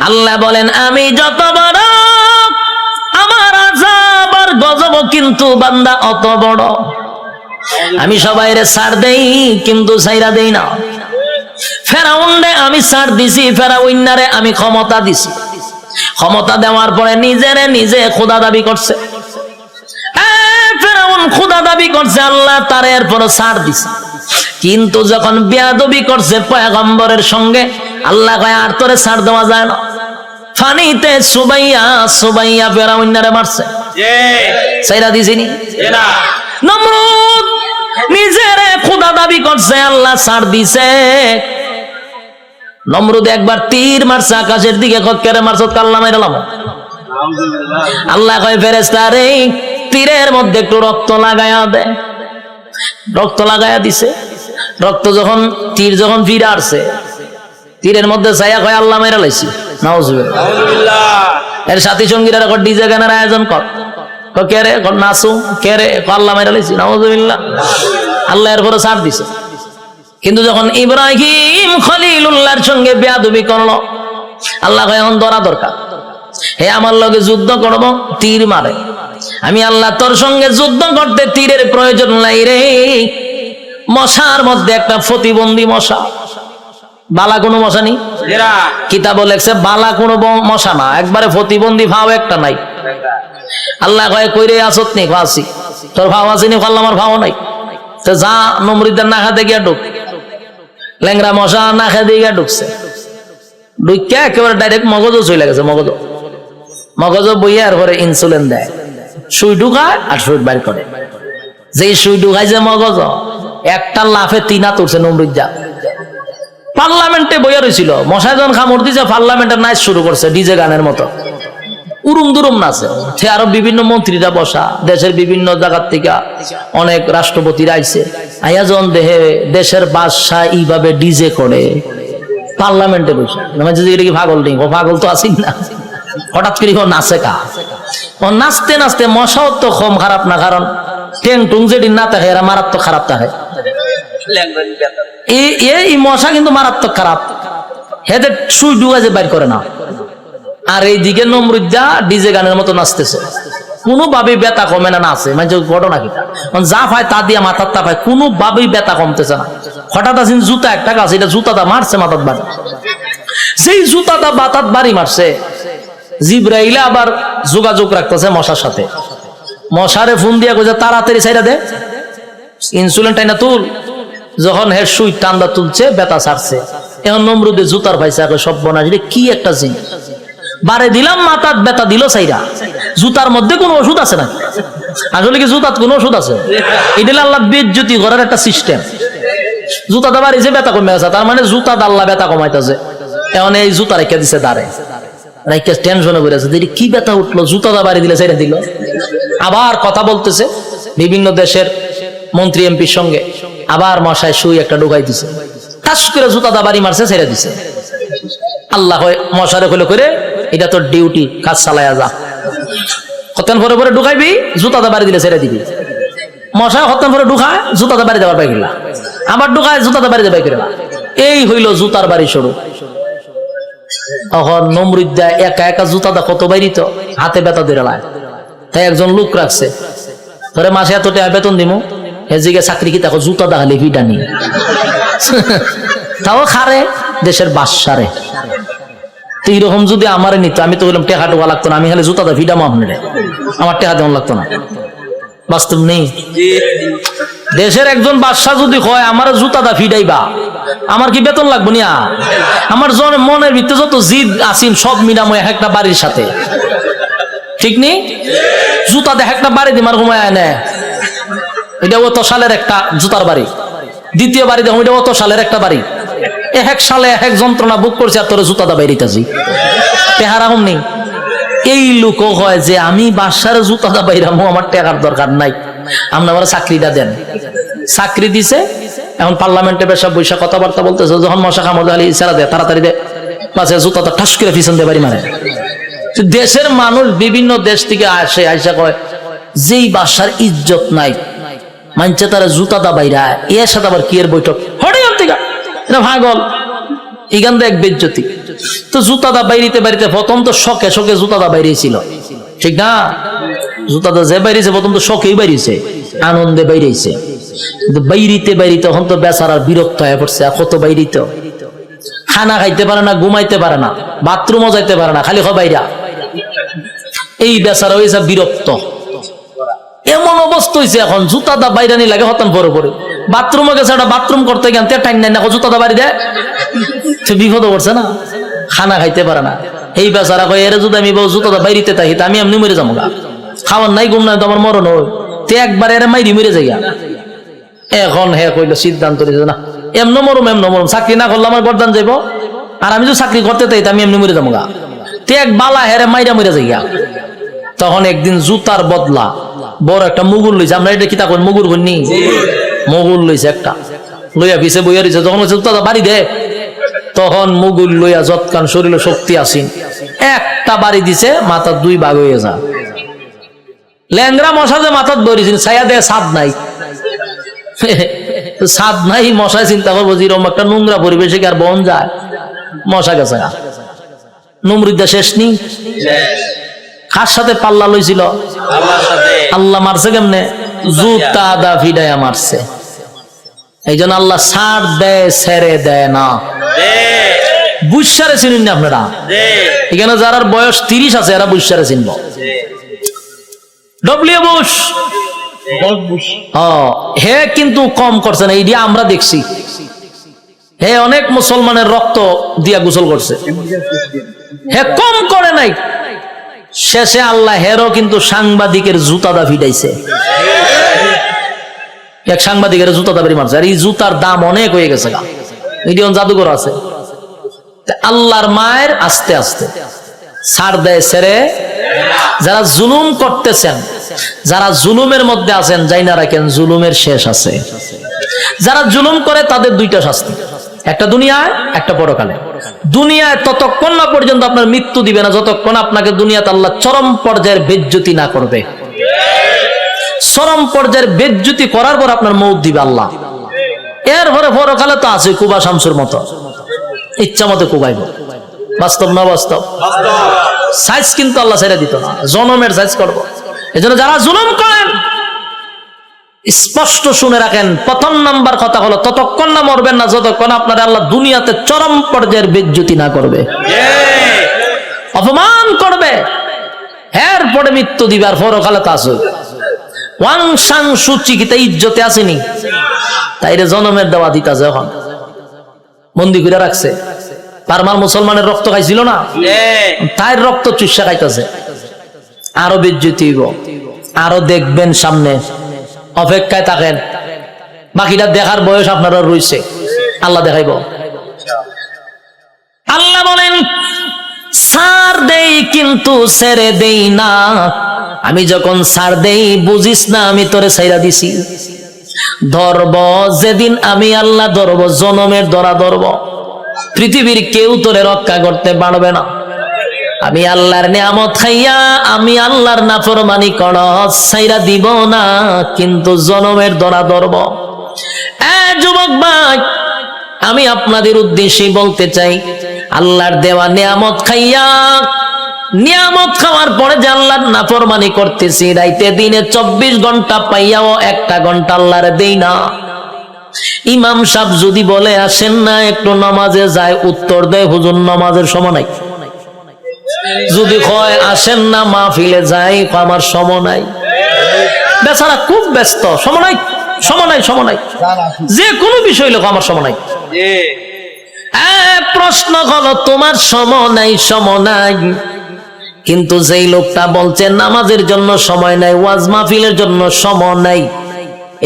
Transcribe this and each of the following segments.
আল্লাহ বলেন আমি যত বড়, আমার আযাব আর গজব কিন্তু বান্দা অত বড়। আমি সবাইরে ছাড় দেই কিন্তু ছাইরা দেই না। ফেরাউনরে আমি ছাড় দিছি, ফেরাউন্নারে আমি ক্ষমতা দিছি। ক্ষমতা দেওয়ার পরে নিজেরে নিজে খোদা দাবি করছে। ফেরাউন খোদা দাবি করছে, আল্লাহ তার এরপর ছাড় দিছে। কিন্তু যখন বেয়াদবি করছে পয়গম্বরের সঙ্গে, আল্লাহ কয় আর তোরে ছাড় দেওয়া যায় না। ফানিতে সুবাইয়া সুবাইয়া ফেরাউন্নারে মারছে, ছাইরা দিছিনি। নমরুদ নিজেরে খোদা দাবি করছে, আল্লাহ ছাড় দিছে। নমরুদ একবার তীর মারছে আকাশের দিকে, কেড়ে মারছ কাল্লা মাইরালাম। আল্লাহ কয় ফেরেশতা রে তীরের মধ্যে একটু রক্ত লাগায়া দে। রক্ত লাগায়া দিছে। রক্ত যখন তীর যখন ফিরে আসছে, তীরের মধ্যে ছায়া কয় আল্লাহ মাইরা লাইছি। নাউজুবিল্লাহ। এর সাথী সঙ্গীরা ডিজে গানের আয়োজন কর, কে রে নাচু, কে রে আল্লাহ মাইরা লাইছি। নাউজুবিল্লাহ। আল্লাহ এরপরে ছাড় দিছে। কিন্তু যখন ইব্রাহিম খলিলুল্লাহর সঙ্গে বেয়াদবি করলো, আল্লাহ কয় এখন ধরা দরকার। হে আমার লগে যুদ্ধ করব, তীর মারে। আমি আল্লাহ তোর সঙ্গে যুদ্ধ করতে তীরের প্রয়োজন নাই রে। মশার মধ্যে একটা প্রতিবন্ধী মশা, বালা কোনো মশা নেই। কিতাব লেখছে বালা কোনো মশা না, একবারে প্রতিবন্ধী ভাও একটা নাই। আল্লাহ কয় কইরে আসত নি ফাঁসি, তোর ভাও আসেনি, ফাল্লা আমার ভাও নাই। তো যা নমরুদের না খাতে গিয়া ঢুক। ল্যাংরা মশা না খেয়ে দিয়ে ঢুকছে, ঢুকিয়া একেবারে ডাইরেক্ট মগজও চলে গেছে। মগজ বইয়া আর পরে ইনসুলিন দেয়, সুই ঢুকায় আর সুই বাইর করে। যে সুই ঢুকায় যে মগজ, একটা লাফে তিনা তুলছে নমরুদ্দা। পার্লামেন্টে বইয়া রয়েছিল, মশায় যখন খামড় দিছে পার্লামেন্টের নাচ শুরু করছে ডিজে গানের মতো, উরুম দুরুম নাচে। সে আরো বিভিন্ন মন্ত্রীরা বসা, দেশের বিভিন্ন জায়গার থেকে অনেক রাষ্ট্রপতিরা আইছে। আইয়া যখন দেহে দেশের বাদশাহ এইভাবে ডিজে করে পার্লামেন্টে বসে, এটা কি পাগল নেই? ও পাগল তো আসি না। হঠাৎ করে নাচে কা, ও নাচতে নাচতে মশাও তো কম খারাপ না, কারণ টেং টুং যেদিন না থাকে এরা মারাত্মক খারাপ থাকে। এই মশা কিন্তু মারাত্মক খারাপ, হেদের সুই ডুগা যে বাইর করে না। আর এইদিকে নমরুদ্দা ডিজে গানের মতো নাচতেছে, কোনোভাবেই ব্যথা কমে না। নাচে মানে ঘটনা কি, যা পায় তা দিয়া মাথার তা পায়, কোনোভাবেই ব্যথা কমতেছে না। হঠাৎ আসেন জুতা একটা গাছ, এটা জুতাটা মারছে মাথার বাড়ি। সেই জুতাটা বাতাত বাড়ি মারছে, জিব্রাইল আবার যোগাযোগ রাখতেছে মশার সাথে। মশারে ফোন দিয়া কইছে তাড়াতাড়ি ছাইরা দে, ইনসুলিন টাইনা তুল। যখন হে সুই টান্দা তুলছে, ব্যথা ছাড়ছে। এখন নমরুদে জুতার পাইছে, সব বনাস কি একটা জিনিস। বারে দিলাম মাথার ব্যথা দিল সাইরা। জুতার মধ্যে কোনো ওষুধ আছে না? আসলে কি জুতার কোনো ওষুধ আছে? এটা আল্লাহ বেজ্জতি করার একটা সিস্টেম। জুতাটা বাড়িছে, ব্যথা কমে আছে, তার মানে জুতা আল্লাহ ব্যথা কমাইতেছে। এখন এই জুতা রেখে দিছে দাঁড়ে, রেখে টেনশনে করে আছে, কি ব্যথা উঠলো, জুতাটা বাড়ি দিলে ছেড়ে দিল। আবার কথা বলতেছে বিভিন্ন দেশের মন্ত্রী এমপির সঙ্গে, আবার মশায় সুই একটা ঢুকাই দিছে, ঠাস করে জুতাটা বাড়ি মারছে, ছেড়ে দিছে। আল্লাহ মশারে হলে করে এটা তোর ডিউটি, কাজ চালায়া যা। হতেন পরে পরে ঢুকাইবি, জুতাটা বাড়ি দিলে ছেড়ে দিবি। মশায় হতেন পরে ঢুকায়, জুতাটা বাড়ি দেওয়ার পাই গেলা, আবার ঢুকায়, জুতাটা বাড়ি দেবাই করে। এই হইল জুতার বাড়ি শুরু। তখন নমরুদ্দা একা একা জুতাটা কত বাইরিত, হাতে ব্যথা ধরে লায়। তাই একজন লোক রাখছে, ধরে মাসে এত টাকা বেতন দিমু, এদিকে চাকরি কি দেখো জুতা দেখালে ভিডা নিয়ে তাও খারে দেশের বাদশারে। তো এইরকম যদি আমারে নিত, আমি তো বললাম টেকা টোকা লাগতো না, আমি খালি জুতাটা ভিডা মামলে, আমার টেকা দেওয়া লাগতো না। বাস্তব নেই। দেশের একজন বাদশা যদি হয় আমার জুতাটা ফিডাইবা, আমার কি বেতন লাগবো না? আমার মনের ভিতরে যত জিদ আসিম সব মিলাম একটা বাড়ির সাথে, ঠিক নেই? জুতা দেখ একটা বাড়ি দিমার ঘুমায় নেয়, এটা অত সালের একটা জুতার বাড়ি। দ্বিতীয় বাড়ি দেখো, এটা অত সালের একটা বাড়ি। এক সালে এক যন্ত্রণা বুক করছে, আর তোর জুতাটা বাইরিতেছি, টেহারাম নেই। এই লোক হয় যে আমি বাসার জুতাটা বাইরামো, আমার টাকার দরকার নাই, আপনি আমার চাকরিটা দেন। চাকরি দিছে, এখন পার্লামেন্টে বেশা বৈশা কথাবার্তা বলতেছে, যখন মশা কামড় আলী ইশারা দেয় তাড়াতাড়ি দেয়, পাশে জুতাটা ঠাস করে পিছন দিয়ে বাড়ি মারে। দেশের মানুষ বিভিন্ন দেশ থেকে আসে, আইসা কয় যেই বাসার ইজ্জত নাই, মানছে তারা জুতাটা বাইরা, এর সাথে আবার কি এর বৈঠক হঠাৎ থেকে, এটা ভাগল, এখান থেকে এক বেজ্জতি। তো জুতাটা বাইরিতে বাইরিতে প্রথম তো শখে শখে জুতাটা বাইরেছিল, ঠিক না? জুতাটা যে বাইরেছে প্রথম তো শখেই বাইরেছে, আনন্দে বাইরেছে, কিন্তু বাইরিতে বাইরিতে এখন তো বেচারার বিরক্ত হয়ে পড়ছে। আর কত বাইরিতে খানা খাইতে পারে না, ঘুমাইতে পারে না, বাথরুমও যাইতে পারে না, খালি বাইরা। এই বেচারা হয়েছে বিরক্ত, এমন অবস্থা হয়েছে এখন জুতাটা বাইরানি লাগে হতান পরে পরে। বাথরুমে গেছে, একটা বাথরুম করতে গেন টাইম নাই না, জুতাটা বাড়ি দেয়, সে বিপদ পড়ছে না, খানা খাইতে পারে না। এই বেচারা কয় এর যদি আমি জুতাটা বাইরিতে থাকি আমি এমনি মরে যাবো গা, খাওয়ার নাই ঘুম নাই তো আমার মরণ হয়, তে একবার এর মাইরি মরে যাই। এখন হে কইল সিদ্ধান্ত নিয়েছে না এমন মরম চাকরি না করলে আমার গরদান যাইব, আর আমি যদি চাকরি করতে চাই আমি এমনি মরে যাবো গা, তে এক বালা হেরে মাইরা মরে যাই। তখন একদিন জুতার বদলা বড় একটা মুগুর লইছে, আমরা এটা কি তা মুগুর করিনি, মুগুর লইছে একটা, লইয়া পিছে বইয়া দিছে। যখন জুতাটা বাড়ি দে তখন মুগুর লইয়া যৎকান শরীরে শক্তি আসিন একটা বাড়ি দিছে, মাথা দুই ভাগ হয়ে যা। ল্যাংরা মশা যে মাথাত বইছেন ছায়া দেয়, ছাদ নাই, ছাদ নাই, মশায় চিন্তা করবো যেরকম একটা নোংরা পরিবেশে আর বন যায়, মশা গেছে নমরুদ্দা শেষ নি। কার সাথে পাল্লা লইছিল? আল্লাহ মারছে কেমনে? জুতা দা ফিডাইয়া মারছে। এই জন্য আল্লাহ ছাড় দেয়, ছেড়ে দেয় না। বুঝসারে চিনুন না আপনারা? এখানে যারা বয়স 30 আছে এরা বুঝসারে চিনব। ডব্লিউ বুশ হে কিন্তু কম করছে না, এইটা আমরা দেখছি। হে অনেক মুসলমানের রক্ত দিয়া গোসল করছে, হে কম করে নাই। শেষে আল্লাহ হেরও কিন্তু সাংবাদিকের জুতাদা ফিটাইছে, এক সাংবাদিকের জুতাদা বেরি মারছে। আর এই জুতার দাম অনেক হয়ে গেছে, মিডিয়ন জাদুঘর আছে। আল্লাহর মায়ের আস্তে আস্তে ছাড় দেয়, ছেড়ে। যারা জুলুম করতেছেন, যারা জুলুমের মধ্যে আছেন, যাই না রাখেন জুলুমের শেষ আছে। যারা জুলুম করে তাদের দুইটা শাস্তি, একটা দুনিয়ায় একটা পরকালে। দুনিয়ায় ততক্ষণ না পর্যন্ত আপনার মৃত্যু দিবে না যতক্ষণ আপনাকে দুনিয়াতে আল্লাহ চরম পর্যায়ের বেজ্জতি না করবে। চরম পর্যায়ের বেজ্জতি করার পর আপনার মৌত দিবে আল্লাহ। এরপরে পরকালে তো আছে কুবা শামসুর মতো, ইচ্ছা মতো কুবাইব। বাস্তব না বাস্তব? সাইজ কিন্তু আল্লাহ ছেড়ে দিত না, জনমের সাইজ করবো। এই জন্য যারা জুলুম করেন স্পষ্ট শুনে রাখেন, প্রথম নাম্বার কথা হলো ততক্ষণ না মরবেন না যতক্ষণ আপনার আল্লাহ দুনিয়াতে চরম পর্যায়ের বেজ্জতি না করবে, অপমান করবে। এরপরে মৃত্যু দিবে, আর পরকালে তা আছে। ওয়াং সাং সুচি কিতা ইজ্জতে আসেনি, তাইরে জনমের দেওয়া দিতাছে, এখন বন্দি করে রাখছে। পারমার মুসলমানের রক্ত খাইছিল না, তাই রক্ত চুষা খাইতেছে। আরো বেজ্জতি হইব, আরো দেখবেন সামনে, অপেক্ষায় থাকেন। বাকিটা দেখার বয়স আপনারা রয়েছে, আল্লাহ দেখাইব। আল্লাহ বলেন ছাড় দেই কিন্তু ছেড়ে দেই না। আমি যখন ছাড় দেই বুঝিস না আমি তোরে ছাইরা দিছি। ধরব যেদিন আমি আল্লাহ ধরব, জনমের ধরা ধরব, পৃথিবীর কেউ তোরে রক্ষা করতে পারবে না। আমি আল্লাহর নিয়ামত খাইয়া আমি আল্লাহর নাফরমানি করস, ছাইরা দিব না, কিন্তু জনমের ধরা ধরব। যুবক ভাই, আমি আপনাদের উদ্দেশ্যে বলতে চাই, আল্লাহর দেওয়া নিয়ামত খাইয়া, নিয়ামত খাওয়ার পরে যে আল্লাহর নাফরমানি করতেছি, রাইতে দিনে 24 ঘন্টা পাইয়াও 1টা ঘন্টা আল্লাহর দেই না। ইমাম সাহেব যদি বলে আসেন না একটু নামাজে যায়, উত্তর দেয় হুজুর নামাজের সময় নাই। যদি কয় আসেন না মাহফিলে যাই, আমার সময় নাই। বেচারা খুব ব্যস্ত, সময় নাই, সময় নাই, সময় নাই, যে কোনো বিষয় লোক আমার সময় নাই। প্রশ্ন হলো তোমার সময় নাই, সময় নাই, কিন্তু যেই লোকটা বলছে নামাজের জন্য সময় নাই, ওয়াজ মাহফিলের জন্য সময় নাই,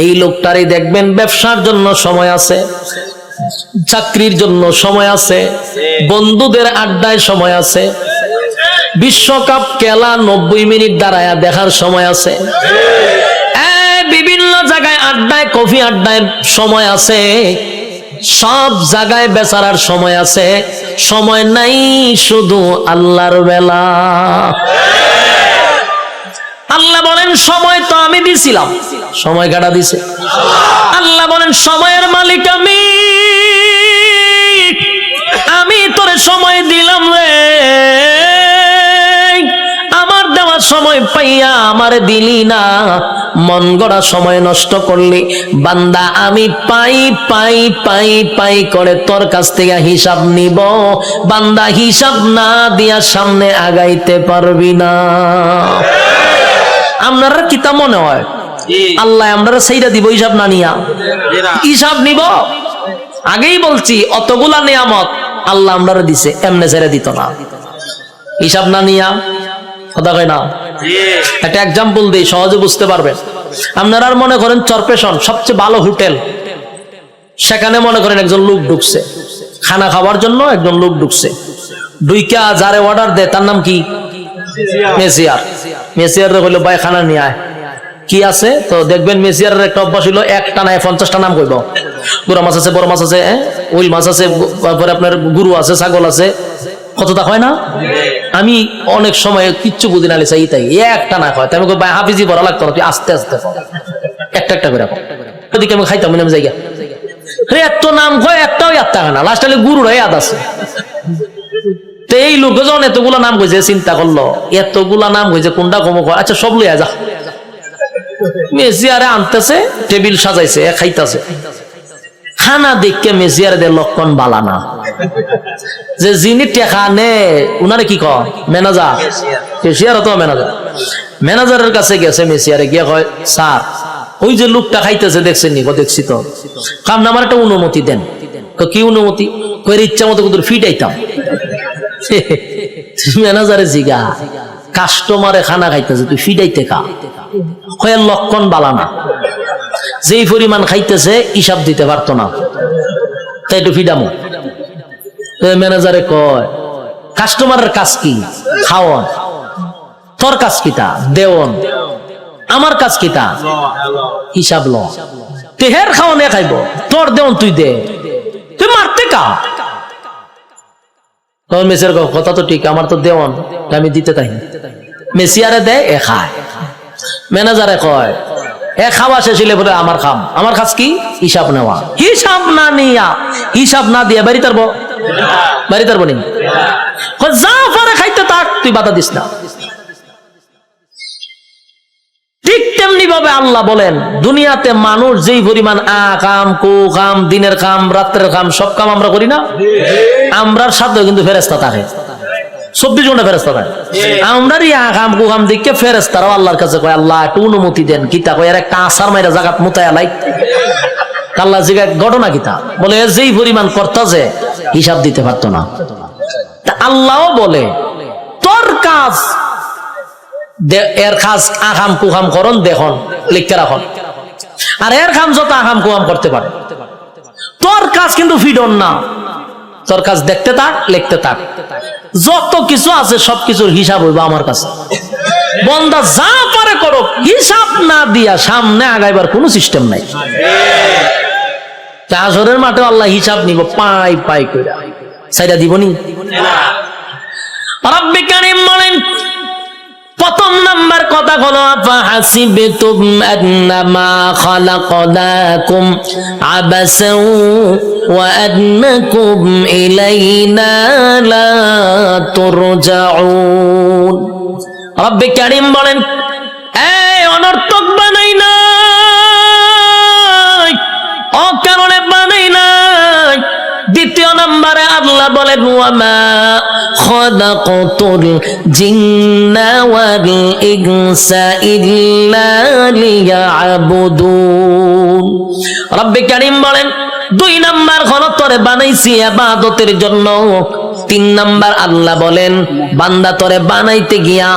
এই লোকটারই দেখবেন ব্যবসার জন্য সময় আছে, চাকরির জন্য সময় আছে, বন্ধুদের আড্ডায় সময় আছে, বিশ্বকাপ খেলা 90 মিনিট দাঁড়ায়া দেখার সময় আছে, বিভিন্ন জায়গায় আড্ডায়, কফি আড্ডায় সময় আছে, সব জায়গায় বেচারার সময় আছে। সময় নাই শুধু আল্লাহর বেলা। আল্লাহ বলেন সময় তো আমি দিছিলাম, সময় কাটা দিছে। আল্লাহ বলেন সময়ের মালিক আমি তোরে সময় দিলাম রে, আমার দেওয়ার সময় পাইয়া আমারে দিলি না, মন গড়া সময় নষ্ট করলি। বান্দা আমি পাই পাই পাই পাই করে তোর কাছ থেকে হিসাব নিব, বান্দা হিসাব না দিয়া সামনে আগাইতে পারবি না। আপনারা কিতা মনে হয় আল্লাহ আমরা সেইটা দিব হিসাব না নিয়া? হিসাব নিব। আগেই বলছি অতগুলা নিয়ামত আল্লাহ আমরা দিছে, এমনে ছেড়ে দিত না হিসাব না নিয়া। কথা কয় না? একটা এক্সাম্পল দিই সহজে বুঝতে পারবেন। আপনারা মনে করেন চরপেশন সবচেয়ে ভালো হোটেল, সেখানে মনে করেন একজন লোক ঢুকছে খানা খাওয়ার জন্য, একজন লোক ঢুকছে, ঢুইকা যারে অর্ডার দেয় তার নাম কি? মেসিয়ার। মেসিয়ার হইলো ভাই খানা নিয়ে আয়, কি আছে? তো দেখবেন মেসিয়ারের একটা অভ্যাস হইলো একটা নাই 50টা নাম কইব। গুড়া মাছ আছে, বড় মাছ আছে, উইল মাছ আছে, তারপরে আপনার গরু আছে, ছাগল আছে, কতটা হয় না? আমি অনেক সময় কিচ্ছু বুঝি না চাই তাই একটা না হয়, আমি ভাই হাফিজি বড় লাগতো না, তুই আস্তে আস্তে একটা একটা করে ওদিকে আমি খাইতাম আমি জায়গা এত নাম কয় একটাও ইয়াদ থাকে না, লাস্ট গুরুরা ইয়াদ আছে। তো এই লোকজন এতগুলা নাম কইছে, চিন্তা করলো এতগুলা নাম কইছে কোনটা কমো কয়, আচ্ছা সব লইয়া যা। মেসিয়ারে আনতেছে, টেবিল সাজাইছে, খাইতেছে। খানা দেখে মেসিয়ারদের লক্ষণ বালা না, যে যিনি টেকা নে উনারে কি কয় ম্যানেজার, কেশিয়ার তো ম্যানেজার। ম্যানেজারের কাছে গেছে মেসিয়ারে, গিয়ে কয় স্যার ওই যে লোকটা খাইতেছে দেখছেন নি? দেখছি তো। কারণ আমার একটা অনুমতি দেন। কি অনুমতি? কই ইচ্ছা মতো কত ফিটাইতাম। ম্যানেজারে জিগা কাস্টমারে খানা খাইতেছে তুই ফিটাইতে কা? কয় লক্ষণ বালা না, যেই পরিমাণ খাইতেছে হিসাব দিতে পারতো না, তাই একটু ফিডামো। ম্যানেজারে কয় কাস্টমারের কাজ কি? খাওয়ান। তোর কাজ কিটা? দেওন। আমার কাজ কিটা? হিসাব ল। তেহের খাওয়ানে খাইব, তোর দেওন তুই দে, তুই মারতে কা? মেসিয়ার কথা তো ঠিক, আমার তো দেওয়ান, আমি দিতে তাই। মেসিয়ারে দেয়, এ খায়। ম্যানেজারে কয় এ খাওয়া শেষ হইলে বলে আমার খাম। আমার কাজ কি? হিসাব নেওয়া। হিসাব না নিয়া, হিসাব না দিয়া বাড়ি তারবো, বাড়ি তারবো নি? যা পরে খাইতে থাক, তুই বাধা দিস না। ঠিক তেমনি ভাবে আল্লাহ বলেন দুনিয়াতে মানুষ যেই পরিমাণ কাম, কু কাম, দিনের কাম, রাত্রের কাম, সব কাম আমরা করি না? আমরার সাথে কিন্তু ফেরেশতা থাকে, 24 ঘন্টা ফেরেশতা থাকে। আমরার কাম কু কাম দেখে ফেরেশতারাও আল্লাহর কাছে কয় আল্লাহ একটু অনুমতি দেন। কিতা কয়? এর একটা আসার মাইরা জাগাত মুতায়া লাই। আল্লাহ জিগায় ঘটনা কিতা? বলে যেই পরিমাণ করতেছে হিসাব দিতে পারতো না। আল্লাহও বলে তোর কাজ, এর কাজ আকাম কুকাম করন দেখুন লিখতে রাখুন, আর এর কাম যত আকাম কুকাম করতে পারে, তোর কাজ কিন্তু ফিডন না। তোর কাজ দেখতে থাক, লিখতে থাক, যত কিছু আছে সবকিছুর হিসাব হইব আমার কাছে। বন্দা যা পারে করো, হিসাব না দিয়া সামনে আগাইবার কোনো সিস্টেম নাই। হাসরের মাঠে আল্লাহ হিসাব নিব পাই পাই কইরা, সাইডা দিবনি। রব্বে কারীম বলেন প্রথম নাম্বার কথা হলো ফাহাসিবতুম আন্নামা খালাকনাকুম আবাসাও ওয়া আন্নাকুম ইলাইনা লা তুরজাউন। রব্বে কারীম বলেন এই অনর্থক বানাই নাই, অকারণে বানাই নাই। দ্বিতীয় নম্বরে আল্লাহ বলেন ওয়ামা খালাকাতুল জিন্না ওয়াল ইনসা ইল্লা লিয়াবুদুন। রব্বে কারীম বলেন 2 নাম্বার হলো তোরে বানাইছি ইবাদতের জন্য। 3 নাম্বার আল্লাহ বলেন বান্দা তোরে বানাইতে গিয়া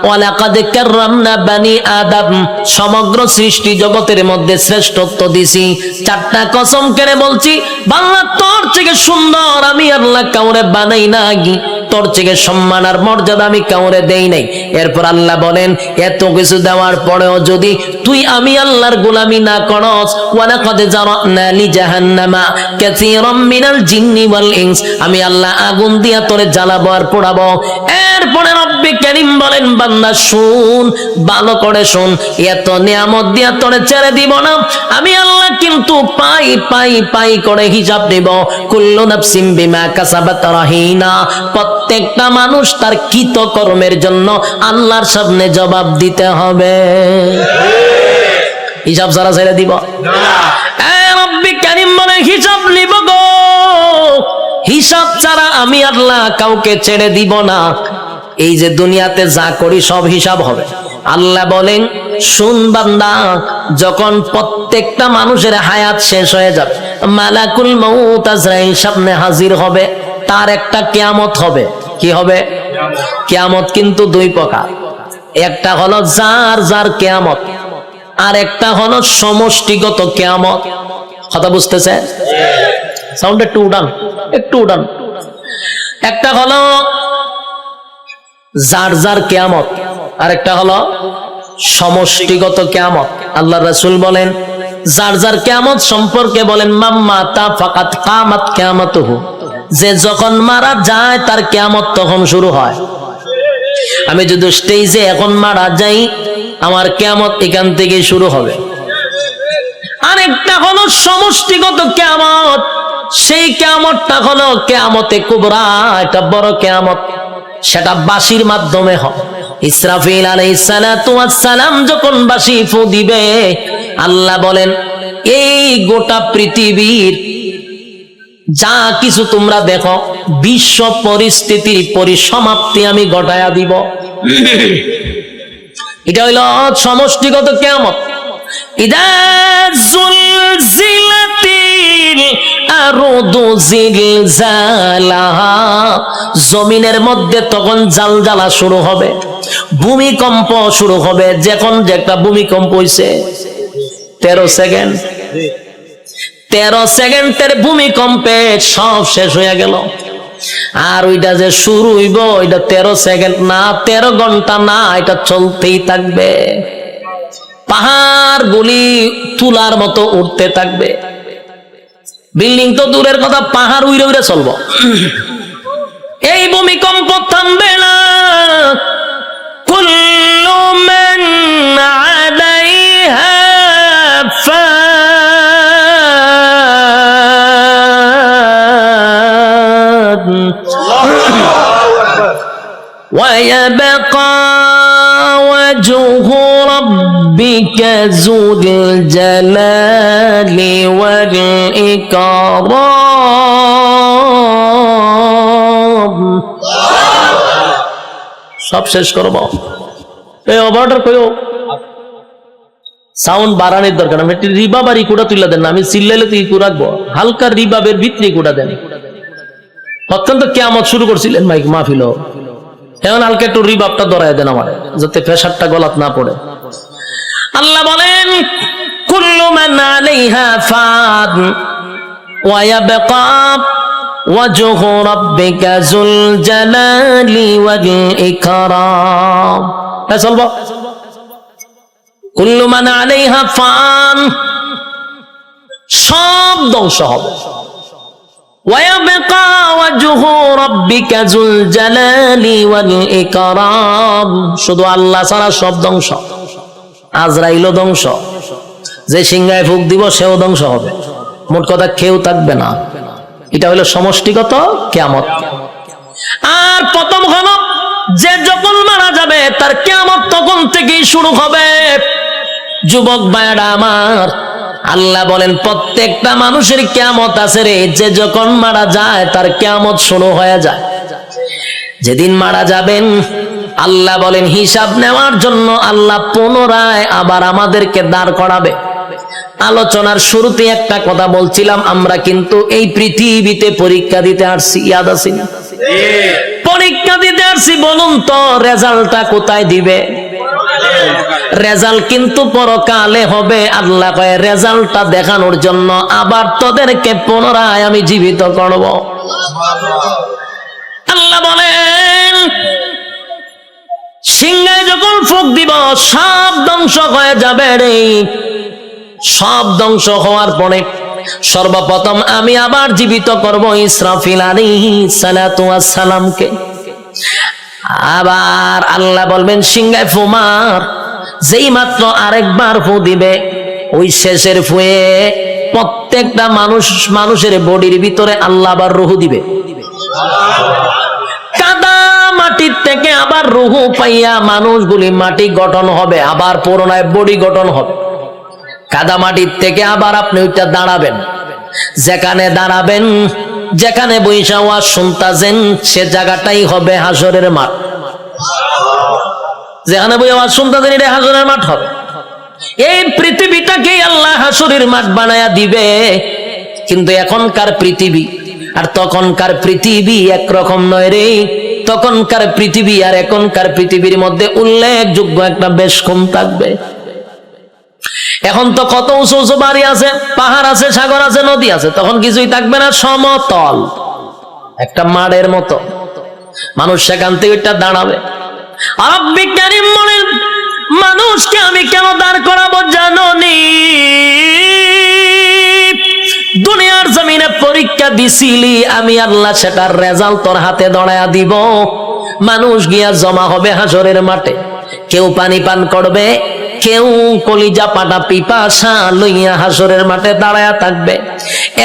ওয়ালাকাদ কাররামনা বানি আদম, সমগ্র সৃষ্টি জগতের মধ্যে শ্রেষ্ঠত্ব দিছি। 4টা কসম করে বলছি বাংলা তোর থেকে সুন্দর আমি আল্লাহ কাউরে বানাই নাই, তোর থেকে সম্মান আর মর্যাদা আমি কাউরে দেই নাই। এরপর আল্লাহ বলেন এত কিছু দেওয়ার পরেও যদি তুই আমি আল্লাহর গোলামি না করস, ওয়ালাকাদ জারানা লি জাহান্নামা কাসীরাম মিনাল জিন্নি ওয়াল ইনস, আমি আল্লাহ আগুন দিয়া তোরে জ্বালাবো আর পোড়াবো। এরপরে রব্বে কারীম বলেন বান্দা শুন, ভালো করে শুন, এত নিয়ামত দিয়া তোরে ছেড়ে দিব না আমি আল্লাহ, কিন্তু পাই পাই পাই করে হিসাব দেব। কুল্লু নাফসিম বিমা কাসাবাত রাহিনা, প্রত্যেকটা মানুষ তার কৃত কর্মের জন্য আল্লাহর সামনে জবাব দিতে হবে। হিসাব ছাড়া ছেড়ে দিব না। রব্বি কারীম বলে হিসাব নিব গো, হিসাব ছাড়া আমি আল্লাহ কাউকে ছেড়ে দিব না। এই যে দুনিয়াতে যা করি সব হিসাব হবে। আল্লাহ বলেন শুন বান্দা, যখন প্রত্যেকটা মানুষের হায়াত শেষ হয়ে যাবে, মালাকুল মউত আজরাইল সামনে হাজির হবে, তার একটা কিয়ামত হবে। কি হবে? কিয়ামত কিন্তু দুই প্রকার, একটা হলো যার যার কিয়ামত, আর একটা হলো সমষ্টিগত কিয়ামত। কথা বুঝতেছে? সাউন্ড একটু উঠান, একটু উঠান। একটা হলো যার যার কিয়ামত, আর একটা হলো সমষ্টিগত কিয়ামত। আল্লাহ রাসূল বলেন যার যার কিয়ামত সম্পর্কে বলেন মাম্মাতা ফাকাত কামাত কিয়ামাতুহু, যে যখন মারা যায় তার কিয়ামত তখন শুরু হয়। আমি যদি স্টেজে এখন মারা যাই, আমার কিয়ামত এখান থেকে শুরু হবে। আরেকটা হলো সমষ্টিগত কিয়ামত, সেই কিয়ামতটা হলো কিয়ামতে কুবরা, এটা বড় কিয়ামত, সেটা বাঁশির মাধ্যমে হয়। ইসরাফিল আলাইহিস সালাতু ওয়াস সালাম যখন বাঁশি ফু দিবে, আল্লাহ বলেন এই গোটা পৃথিবীর যা কিছু তোমরা দেখো, বিশ্ব পরিস্থিতির পরিসমাপ্তি আমি ঘটায়া দিব। এটা হইল সমষ্টিগত কিয়ামত। ইদা জুলজিলাতিল আরদু জিলজালাহা, জমিনের মধ্যে তখন জালজালা শুরু হবে, ভূমিকম্প শুরু হবে। যখন যে একটা ভূমিকম্প হইছে 13 সেকেন্ড, 13 সেকেন্ডের ভূমিকম্পে সব শেষ হয়ে গেল। আর ওইটা যে শুরু হইব, ওইটা 13 সেকেন্ড না, 13 ঘন্টা না, এটা চলতেই থাকবে। পাহাড় গুলি তুলার মতো উঠতে থাকবে। বিল্ডিং তো দূরের কথা, পাহাড় উইরে উইরে চলবো। এই ভূমিকম্প থামবে না। কুল্লু মান আলাইহা ফান ওয়া ইয়াবকা ওয়াজহু রাব্বিকা যুল জালালি ওয়াল ইকরাম। সব শেষ করব। এই অপারেটর কইও সাউন্ড বাড়ানোর দরকার। আমি একটু রিবাব আর ইকুটা তুলে দেন না, আমি চিল্লাইলে তো ইকু রাখবো। হালকা রিবাবের ভিতরে ইকুটা দেন। অত্যন্ত কিয়ামত শুরু করছিলেন মাইক মাহফিল, এখন হালকা একটু রিবাবটা ধরায় দেন আমার, যাতে প্রেসারটা গলাত না পড়ে। আল্লাহ বলেন কুল্লু মান আলাইহা ফান ওয়া ইয়াবকা ওয়াজহু রাব্বিকা যুল জালালি ওয়াল ইকরাম। চলবো। কুল্লু মান আলাইহা ফান, সব ধ্বংস হবে। ওয়া ইয়াবকা ওয়াজহু রাব্বিকা যুল জালালি ওয়াল ইকরাম, শুধু আল্লাহ ছাড়া সব ধ্বংস। আজরাইলও ধ্বংস, যে সিংহায় ফুক দিব সেও ধ্বংস হবে। মোট কথা কেউ থাকবে না। এটা হলো সমষ্টিগত কিয়ামত। আর প্রথম হলো যে যখন মারা যাবে তার কিয়ামত তখন থেকেই শুরু হবে। যুবক ভাইরা আমার, আল্লাহ বলেন প্রত্যেকটা মানুষের কিয়ামত আছে রে, যে যখন মারা যায় তার কিয়ামত শুরু হয়ে যায়। যেদিন মারা যাবেন আল্লাহ বলেন হিসাব নেওয়ার জন্য আল্লাহ পুনরায় আবার আমাদেরকে দাঁড় করাবে। আলোচনার শুরুতে একটা কথা বলছিলাম, আমরা কিন্তু এই পৃথিবীতে পরীক্ষা দিতে আসছি, ইয়াদ আছে না? পরীক্ষা দিতে আসছি। বলুন তো রেজাল্টটা কোথায় দিবে? রেজাল্ট কিন্তু পরকালে হবে। আল্লাহ কয় রেজাল্টটা দেখানোর জন্য আবার তোদেরকে পুনরায় আমি জীবিত করব। আল্লাহ বলেন সিংহায় যখন ফুঁক দিব সব ধ্বংস হয়ে যাবে রে। সব ধ্বংস হওয়ার পরে সর্বপ্রথম আমি আবার জীবিত করব ইসরাফিল আলাইহিস সালাতু ওয়াস সালামকে। আবার আল্লাহ বলবেন সিংহায় ফু মার। যেই মাত্র আরেকবার ফু দিবে, ওই শেষের ফুয়ে প্রত্যেকটা মানুষের বডির ভিতরে আল্লাহ আবার রুহু দিবে। কাদা মাটির থেকে আবার রুহু পাইয়া মানুষগুলি মাটি গঠন হবে, আবার পুনরায় বডি গঠন হবে। কাদা মাটির থেকে আবার আপনি ওইটা দাঁড়াবেন, যেখানে দাঁড়াবেন, যেখানে বৈশা ওয়াজ শুনতাছেন, সে জায়গাটাই হবে হাসরের মাঠ। যেখানে বই আওয়াজ শুনতাছেন, এটা হাসরের মাঠ হবে। এই পৃথিবীটাকে আল্লাহ হাসরের মাঠ বানায়া দিবে। কিন্তু এখনকার পৃথিবী আর তখনকার পৃথিবী একরকম নয় রে। তখনকার পৃথিবী আর এখনকার পৃথিবীর মধ্যে উল্লেখযোগ্য একটা বেশ কম থাকবে। এখন তো কত উঁচু উঁচু বাড়ি আছে, পাহাড় আছে, সাগর আছে, নদী আছে, তখন কিছুই থাকবে না, সমতল একটা মাঠের মতো। মানুষ সেখান থেকে এটা দাঁড়াবে। রব্বি কারীম বলেন, মানুষকে আমি কেন দাঁড় করাবো জানো নি? দুনিয়ার জমিনে পরীক্ষা দিছিলি, আমি আল্লাহ সেটার রেজাল্ট তোর হাতে ধরায়া দিব। মানুষ গিয়া জমা হবে হাসরের মাঠে। কেউ পানি পান করবে, কেউ কলিজা পাটা পিপাসা লইয়া হাসরের মাঠে দাঁড়ায়া থাকবে।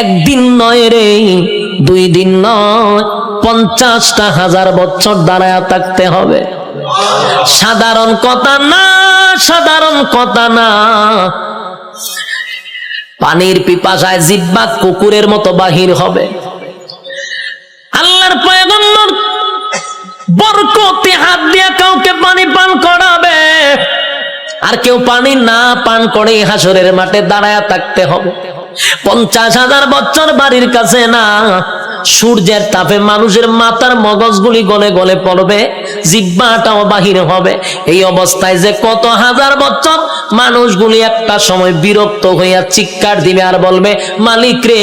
একদিন নয় রে, 2 দিন নয়, 50,000 বছর দাঁড়ায়া থাকতে হবে। সাধারণ কথা না, সাধারণ কথা না। পানির পিপাসায় জিহ্বা কুকুরের মতো বাহির হবে। আল্লাহর পয়গম্বর বরকতে হাত দিয়া কাউকে পানি পান করাবে, আর কেউ পানি না পান করে হাসরের মাঠে দাঁড়ায়া থাকতে হবে। 50,000 বছর বাড়ির কাছে না। সূর্যের তাপে মানুষের মাথার মগজগুলি গলে গলে পড়বে, জিহ্বাটাও বাহির হবে। এই অবস্থায় যে কত হাজার বছর মানুষগুলি একটা সময় বিরক্ত হইয়া চিৎকার দিবে আর বলবে, মালিক রে,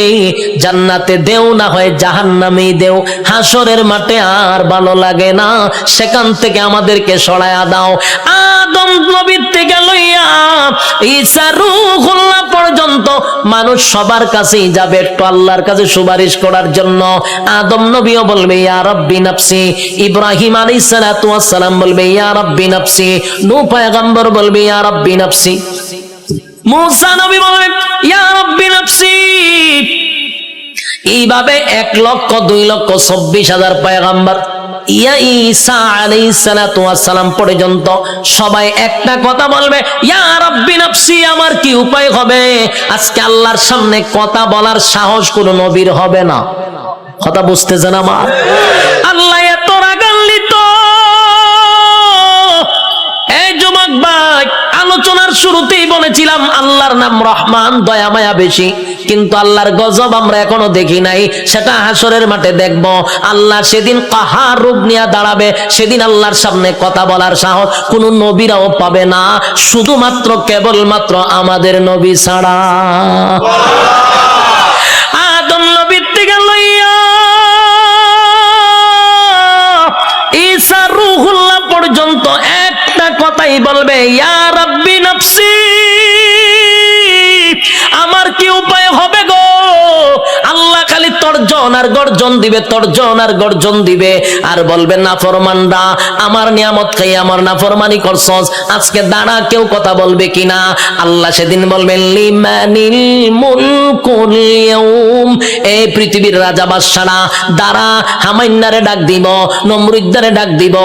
জান্নাতে দেও না হয় জাহান্নামেই দেও, হাসরের মাঠে আর ভালো লাগে না, সেখান থেকে আমাদেরকে সরায়া দাও। আদম নবীর থেকে লইয়া ঈসা রূহুল্লাহ পর্যন্ত মানুষ সবার কাছেই যাবে একটু আল্লাহর কাছে সুপারিশ করার জন্য। আদম নবীও বলবে ইয়া রাব্বি নাফসি, ইব্রাহিম আলাইহিস সালাতু ওয়াস সালাম বলবে ইয়া রাব্বি নাফসি, নূহ পয়গম্বর বলবে ইয়া রাব্বি নাফসি, মুসা নবী বলবে ইয়া রাব্বি নাফসি। এইভাবে 1,02,24,000 পয়গম্বর ইয়া ঈসা আলাইহিস সালাতু ওয়াস সালাম পর্যন্ত সবাই একটা কথা বলবে, ইয়া রাব্বি নাফসি। আমার কি উপায় হবে? আজকে আল্লাহর সামনে কথা বলার সাহস কোন নবীর হবে না। কথা বুঝতেছেন আমার? আল্লাহ এত রাগান্বিত। এই যুবক ভাই, আলোচনার শুরুতেই বলেছিলাম আল্লাহর নাম রহমান, দয়া মায়া বেশি। কিন্তু আল্লাহর গজব আমরা এখনো দেখি নাই, সেটা হাসরের মাঠে দেখব। আল্লাহ সেদিন কাহার রূপ নিয়ে দাঁড়াবে, সেদিন আল্লাহর সামনে কথা বলার সাহস কোন নবীরাও পাবে না, শুধুমাত্র কেবলমাত্র আমাদের নবী ছাড়া। আদম নবীর থেকে লইয়া ঈসা রূহুল্লাহ পর্যন্ত একটা কথাই বলবে, ইয়া রাব্বি নাফসি। আমার কি উপায় হবে গো? আল্লাহ খালি তর্জন আর গর্জন দিবে, তর্জন আর গর্জন দিবে, আর বলবেন নাফরমানরা আমার নিয়ামত খাই আমার নাফরমানি করছস, আজকে দাঁড়া, কেউ কথা বলবে কিনা? আল্লাহ সেদিন বলবেন লিমানিল মুলকুল ইয়াউম। এই পৃথিবীর রাজা বাদশারা দাঁড়া, হামাইন্নারে ডাক দিব, নমরুদ্দারে ডাক দিব।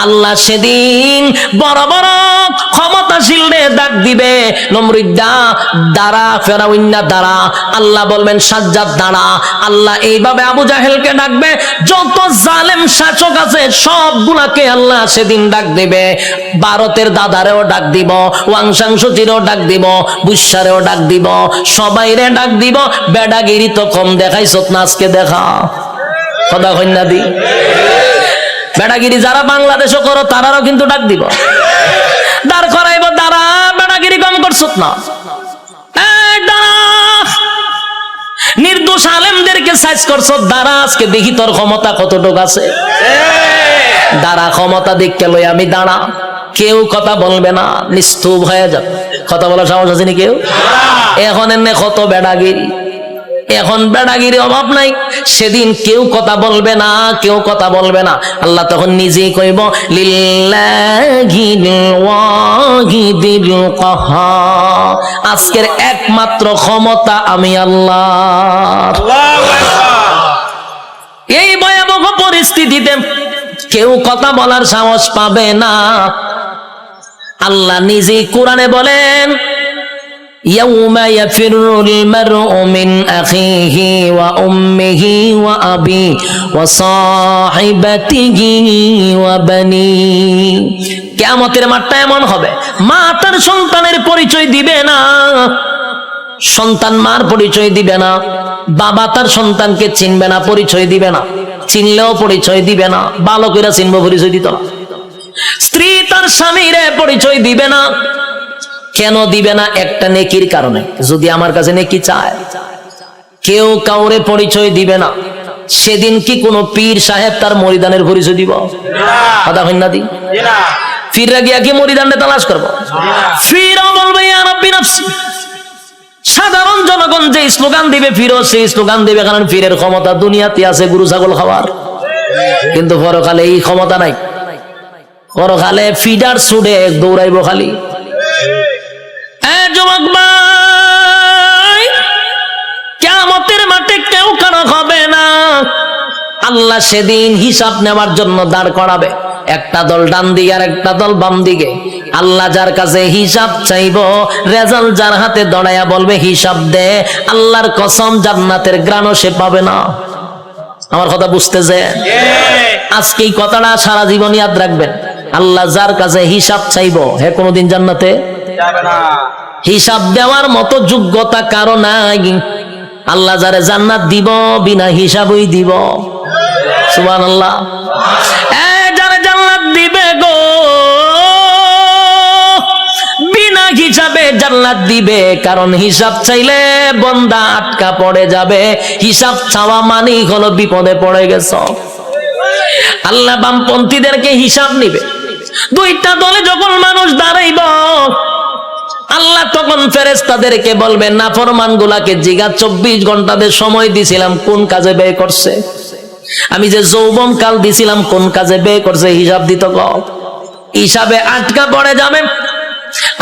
আল্লাহ সেদিন বড় বড় ক্ষমতাশীলরে ডাক দিবে, নমরুদ্দা দাঁড়া, ফেরাউন্না দাঁড়া। আল্লাহ বলবেন সাজ্জাদ দাঁড়া। আল্লাহ এইভাবে আবু জাহেলকে ডাকবে, যত জালেম শাসক আছে সবগুলাকে আল্লাহ সেদিন ডাক দিবে। ভারতের দাদারেও ডাক দিব, ওয়াংশাংশচিরও ডাক দিব, বুসারেও ডাক দিব, সবাইরে ডাক দিব। বেডাগিরি তো কম দেখাইছ না, আজকে দেখা। কথা কন্যা দি, বেডাগিরি যারা বাংলাদেশও করো তারাও কিন্তু ডাক দিব, দাঁড় করাইব, দাঁড়া, বেডাগিরি কম করছ না। নির্দোষ আলেমদেরকে সাইজ করছো, দাঁড়া, আজকে দেখি তোর ক্ষমতা কতটুকু আছে। দাঁড়া, ক্ষমতা দেখতে লই আমি দাঁড়া। কেউ কথা বলবে না, নিস্তুপ হয়ে যাবে। কথা বলার সাহস আছে নি কেউ? এখন এনে কত বেড়াগিরি, এখন বেড়াগিরি অভাব নাই, সেদিন কেউ কথা বলবে না, কেউ কথা বলবে না। আল্লাহ তখন নিজেই কইব লিল্লাহিল ওয়াহিদিল কাহ্হার, আজকের একমাত্র ক্ষমতা আমি আল্লাহ। এই ভয়াবহ পরিস্থিতিতে কেউ কথা বলার সাহস পাবে না। আল্লাহ নিজেই কোরআনে বলেন ইয়াউমা ইয়াফিরুল মারউ মিন আখিহি ওয়া উম্মিহি ওয়া আবি ওয়া সাহিবাতিহি ওয়া বানি। কিয়ামতের মাঠটা এমন হবে, মা তার সন্তানের পরিচয় দিবে না, সন্তান মার পরিচয় দিবে না, বাবা তার সন্তানকে চিনবে না, পরিচয় দিবে না, চিনলেও পরিচয় দিবে না, বালকেরা চিনবো, পরিচয় দিত না। স্ত্রী তার স্বামীরে পরিচয় দিবে না। কেন দিবে না? একটা নেকির কারণে। যদি আমার কাছে নেকি চায়, কেউ কাউরে পরিচয় দিবে না। সেদিন কি কোনো পীর সাহেব তার মরিদানের পরিচয় দিব? কথা হইন না দি ফিররা গিয়া কি মরিদানে তালাশ করবো? ফিরও বলবে ইয়া রাব্বি নাফসি। সাধারণ জনগণ যে স্লোগান দিবে, ফিরও সেই স্লোগান দিবে, কারণ ফিরের ক্ষমতা দুনিয়াতে আছে গরু ছাগল খাওয়ার, কিন্তু পরকালে এই ক্ষমতা নাই। পরকালে ফিডার ছুড়ে দৌড়াইব খালি। যুবক ভাই, কিয়ামতের মাঠে কেউ কারো হবে না। আল্লাহ সেদিন হিসাব নেওয়ার জন্য দাঁড় করাবে, একটা দল ডান দিকে আর একটা দল বাম দিকে। আল্লাহ যার কাছে হিসাব চাইব, রেজাল্ট যার হাতে দড়াইয়া বলবে হিসাব দে, আল্লাহর কসম জান্নাতের গ্রাণও সে পাবে না। আমার কথা বুঝতেছে? আজকে এই কথাটা সারা জীবন ইয়াদ রাখবেন। আল্লাহ যার কাছে হিসাব চাইব, হে কোনোদিন জান্নাতে যাবে না। হিসাব দেওয়ার মতো যোগ্যতা কারো নাই। আল্লাহ যারে জান্নাত দিব বিনা হিসাবই দিব। সুবহানাল্লাহ। যারে জান্নাত দিবে গো বিনা হিসাবে জান্নাত দিবে, কারণ হিসাব চাইলে বান্দা আটকা পড়ে যাবে। হিসাব চাওয়া মানেই হলো বিপদে পড়ে গেছ। আল্লাহ বামপন্থীদেরকে হিসাব নিবে। দুইটা দলে যখন মানুষ দাঁড়াইব, আল্লাহ তখন ফেরেশতাদেরকে বলবেন নাফরমান গুলাকে জিগা 24 ঘন্টাদের সময় দিছিলাম কোন কাজে ব্যয় করছে, আমি যে যৌবন কাল দিছিলাম কোন কাজে ব্যয় করছে, হিসাব দিত। হিসাবে আটকা পড়ে যাবে।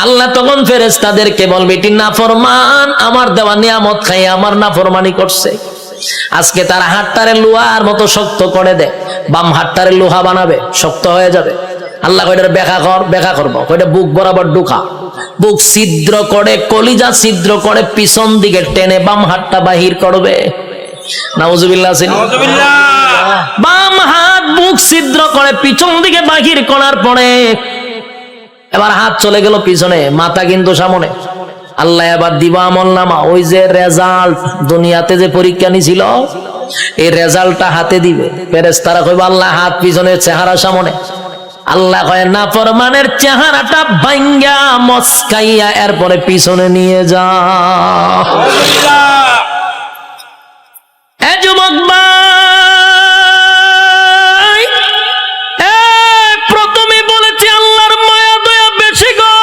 আল্লাহ তখন ফেরেশতাদেরকে বলবে এটি নাফরমান, আমার দেওয়া নিয়ামত খাই আমার নাফরমানি করছে। আজকে তার হাতটারে লোহার মতো শক্ত করে দেয়, বাম হাতটারে লোহা বানাবে, শক্ত হয়ে যাবে। আল্লাহ কয়টার ব্যাখ্যা করবো, কয়টা বুক বরাবর ঢুকা, বুক ছিদ্র করে, কলিজা ছিদ্র করে, পিছন দিকে টেনে বাম হাতটা বাহির করবে। নাউজুবিল্লাহ। বাম হাত বুক ছিদ্র করে পিছন দিকে বাহির করার পরে এবার হাত চলে গেল পিছনে, মাথা কিন্তু সামনে। আল্লাহ এবার দিব আমলনামা, ওই যে রেজাল্ট দুনিয়াতে যে পরীক্ষা নিছিল এই রেজাল্টটা হাতে দিবে। ফেরেশতারা কইবে আল্লাহ হাত পিছনে, চেহারা সামনে। আল্লাহ কয় নাফরমানের চেহারাটা ভাঙ্গা মস্কাইয়া এরপরে পিছনে নিয়ে যা। যুবক ভাই, প্রথমে বলেছি আল্লাহর মায়া দয়া বেশি গো,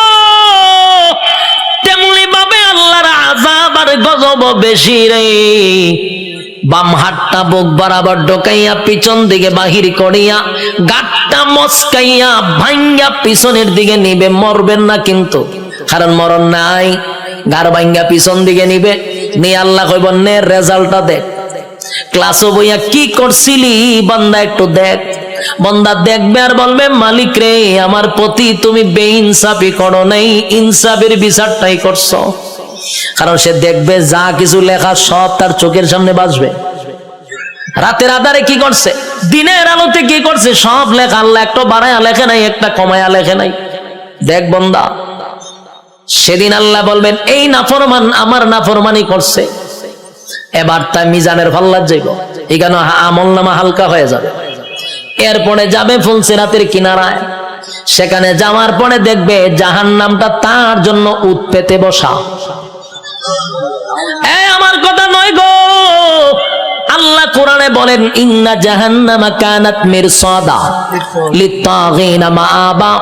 তেমনি ভাবে আল্লাহর আযাব আর গজব বেশি রে। বাম হাতটা বুক বরাবর ঢোকাইয়া পিছন দিকে বাহির করিয়া গাঁটটা মস্কাইয়া ভাঙ্গা পিছনের দিকে নিবে। মরবেন না কিন্তু, কারণ মরণ নাই। গার ভাঙ্গা পিছন দিকে নিবে, নিয়ে আল্লাহ কইব নে রেজাল্টটা দেখ, ক্লাসও বইয়া কি করছিলি বান্দা একটু দেখ। বান্দা দেখবে আর বলবে মালিক রে আমার প্রতি তুমি বেইনসাফি করো নাই, ইনসাফের বিচারটাই করছো। কারণ সে দেখবে যা কিছু লেখা সব তার চোখের সামনে বাজবে। রাতের আধারে কি করছে, দিনের আলোতে কি করছে, সব লেখা। আল্লাহ একটা বাড়ায়া লেখে নাই, একটা কমায়া লেখে নাই। দেখ বান্দা, সেদিন আল্লাহ বলবেন এই নাফরমান আমার নাফরমানি করছে, এবার তাই মিজানের পাল্লায় যাইব, এখানে আমলনামা হালকা হয়ে যাবে। এরপরে যাবে ফুলসিরাতের কিনারায়, সেখানে যাওয়ার পরে দেখবে জাহান্নামটা তার জন্য উৎ পেতে বসা। আমার কথা নয় গো, আল্লাহ আল্লাহ কোরআনে বলেন ইন্না জাহান্নামা কানাত মিরসাদা লিত্তাগিনা মাআবা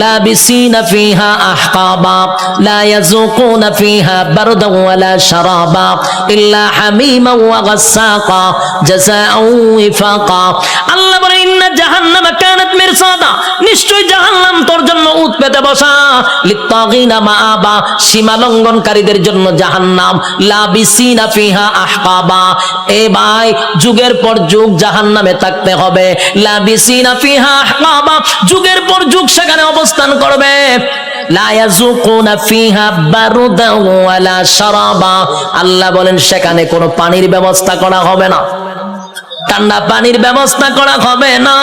লাবিসিনা ফিহা আহকাবা লা ইয়াযুকুনা ফিহা বারদান ওয়ালা শারাবা ইল্লা হামিমা ওয়া গাসসাকা জাযাআও ওয়াফাকা। আল্লাহ বলেন ইন্না জাহান্নামা কানাত মিরসাদা, নিশ্চয় জাহান্নাম তোর জন্য উত পেতে বসা, লিত্তাগিনা মাআবা, সীমা লঙ্ঘনকারীদের জন্য জাহান্নাম, লাবিসিনা ফিহা আহকাবা, এ ভাই যুগের পর যুগ জাহান্নামে থাকতে হবে, লাবিসিনা ফিহা আহকাবা, যুগের পর যুগ সেখানে অবস্থান করবে, লা ইয়াযুকুনা ফিহা বারদান ওয়ালা শারাবা, আল্লাহ বলেন সেখানে কোনো পানির ব্যবস্থা করা হবে না, ঠান্ডা পানির ব্যবস্থা করা হবে না।